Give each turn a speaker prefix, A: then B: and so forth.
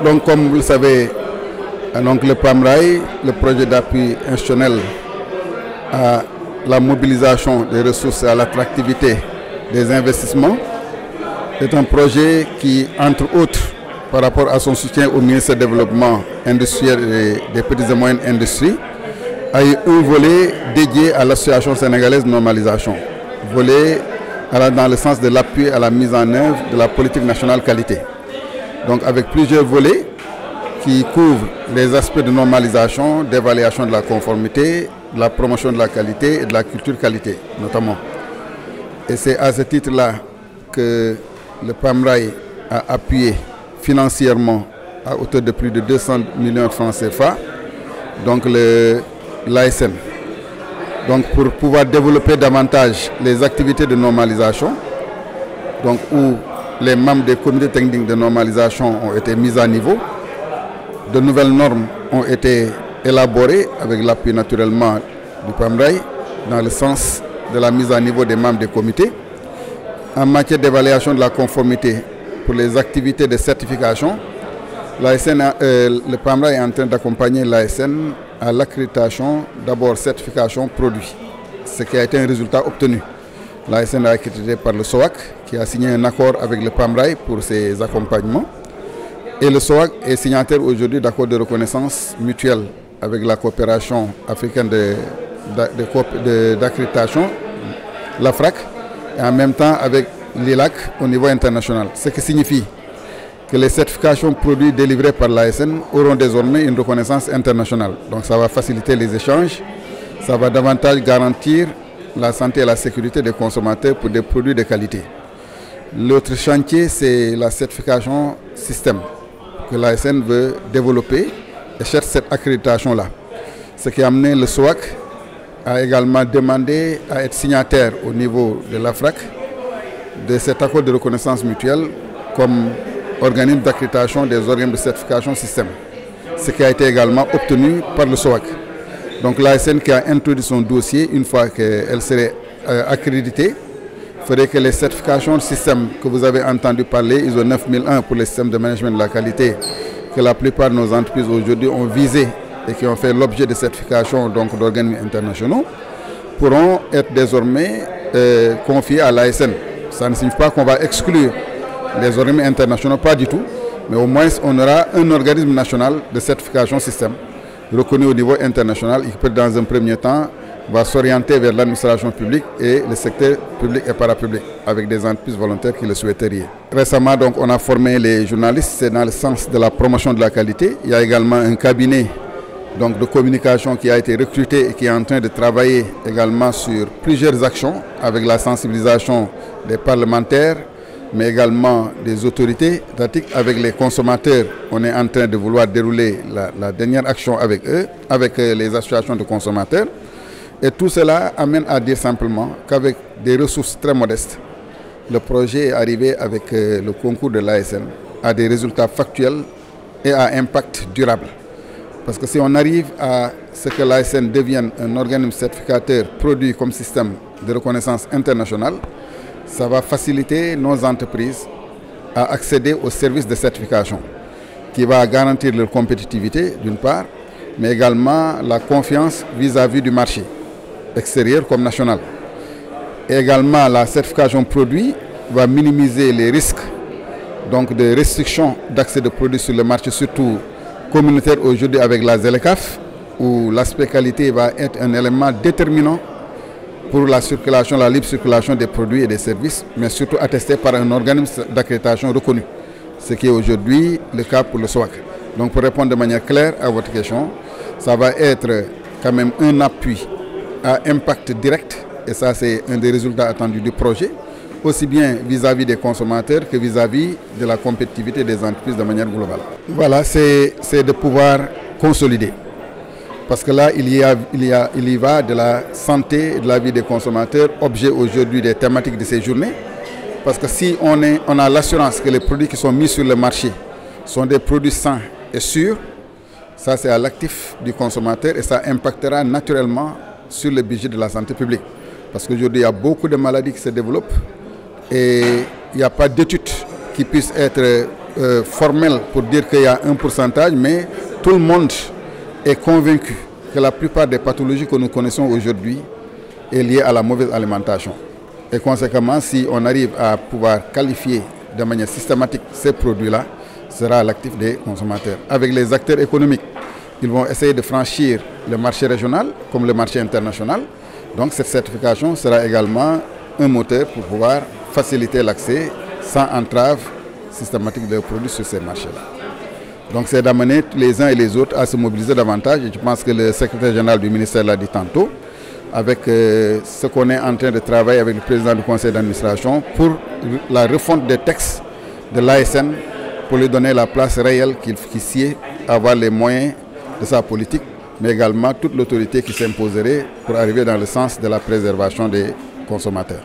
A: Donc, comme vous le savez, donc le PAMRAI, le projet d'appui institutionnel à la mobilisation des ressources et à l'attractivité des investissements, est un projet qui, entre autres, par rapport à son soutien au ministère du Développement industriel et des petites et moyennes industries, a eu un volet dédié à l'Association sénégalaise de normalisation, volet dans le sens de l'appui à la mise en œuvre de la politique nationale qualité. Donc avec plusieurs volets qui couvrent les aspects de normalisation, d'évaluation de la conformité, de la promotion de la qualité et de la culture qualité notamment. Et c'est à ce titre-là que le PAMRAI a appuyé financièrement à hauteur de plus de 200 millions de francs CFA, donc l'ASN. Donc pour pouvoir développer davantage les activités de normalisation, donc où les membres des comités techniques de normalisation ont été mis à niveau, de nouvelles normes ont été élaborées avec l'appui naturellement du PAMRAI dans le sens de la mise à niveau des membres des comités. En matière d'évaluation de la conformité pour les activités de certification, le PAMRAI est en train d'accompagner l'ASN à l'accréditation, d'abord certification produit, ce qui a été un résultat obtenu. L'ASN est accrédité par le SOAC qui a signé un accord avec le PAMRAI pour ses accompagnements. Et le SOAC est signataire aujourd'hui d'accords de reconnaissance mutuelle avec la coopération africaine d'accréditation, l'AFRAC, et en même temps avec l'ILAC au niveau international. Ce qui signifie que les certifications produits délivrées par l'ASN auront désormais une reconnaissance internationale. Donc ça va faciliter les échanges, ça va davantage garantir la santé et la sécurité des consommateurs pour des produits de qualité. L'autre chantier, c'est la certification système que l'ASN veut développer et cherche cette accréditation-là. Ce qui a amené le SOAC a également demandé à être signataire au niveau de l'AFRAC de cet accord de reconnaissance mutuelle comme organisme d'accréditation des organes de certification système, ce qui a été également obtenu par le SOAC. Donc l'ASN qui a introduit son dossier, une fois qu'elle serait accréditée, ferait que les certifications de système que vous avez entendu parler, ISO 9001 pour les systèmes de management de la qualité, que la plupart de nos entreprises aujourd'hui ont visé et qui ont fait l'objet de certifications d'organismes internationaux, pourront être désormais confiées à l'ASN. Ça ne signifie pas qu'on va exclure les organismes internationaux, pas du tout, mais au moins on aura un organisme national de certification système reconnu au niveau international et qui peut dans un premier temps va s'orienter vers l'administration publique et le secteur public et parapublic avec des entreprises volontaires qui le souhaiteriez. Récemment, donc, on a formé les journalistes, c'est dans le sens de la promotion de la qualité. Il y a également un cabinet de communication qui a été recruté et qui est en train de travailler également sur plusieurs actions avec la sensibilisation des parlementaires, mais également des autorités étatiques, avec les consommateurs. On est en train de vouloir dérouler la dernière action avec eux, avec les associations de consommateurs. Et tout cela amène à dire simplement qu'avec des ressources très modestes, le projet est arrivé avec le concours de l'ASN à des résultats factuels et à impact durable. Parce que si on arrive à ce que l'ASN devienne un organisme certificateur produit comme système de reconnaissance internationale, ça va faciliter nos entreprises à accéder aux services de certification qui va garantir leur compétitivité d'une part, mais également la confiance vis-à-vis du marché extérieur comme national. Et également la certification produit va minimiser les risques de restriction d'accès de produits sur le marché, surtout communautaire aujourd'hui avec la ZLECAf, où l'aspect qualité va être un élément déterminant pour la circulation, la libre circulation des produits et des services, mais surtout attesté par un organisme d'accréditation reconnu, ce qui est aujourd'hui le cas pour le SOAC. Donc pour répondre de manière claire à votre question, ça va être quand même un appui à impact direct, et ça c'est un des résultats attendus du projet, aussi bien vis-à-vis des consommateurs que vis-à-vis de la compétitivité des entreprises de manière globale. Voilà, c'est de pouvoir consolider. Parce que là, il y va de la santé et de la vie des consommateurs, objet aujourd'hui des thématiques de ces journées. Parce que si on a l'assurance que les produits qui sont mis sur le marché sont des produits sains et sûrs, ça c'est à l'actif du consommateur et ça impactera naturellement sur le budget de la santé publique. Parce qu'aujourd'hui, il y a beaucoup de maladies qui se développent et il n'y a pas d'études qui puissent être formel pour dire qu'il y a un pourcentage, mais tout le monde est convaincu que la plupart des pathologies que nous connaissons aujourd'hui est liée à la mauvaise alimentation. Et conséquemment, si on arrive à pouvoir qualifier de manière systématique ces produits-là, sera à l'actif des consommateurs. Avec les acteurs économiques, ils vont essayer de franchir le marché régional comme le marché international. Donc cette certification sera également un moteur pour pouvoir faciliter l'accès sans entrave systématique des produits sur ces marchés-là. Donc c'est d'amener les uns et les autres à se mobiliser davantage. Et je pense que le secrétaire général du ministère l'a dit tantôt, avec ce qu'on est en train de travailler avec le président du conseil d'administration pour la refonte des textes de l'ASN pour lui donner la place réelle qu'il sied, avoir les moyens de sa politique, mais également toute l'autorité qui s'imposerait pour arriver dans le sens de la préservation des consommateurs.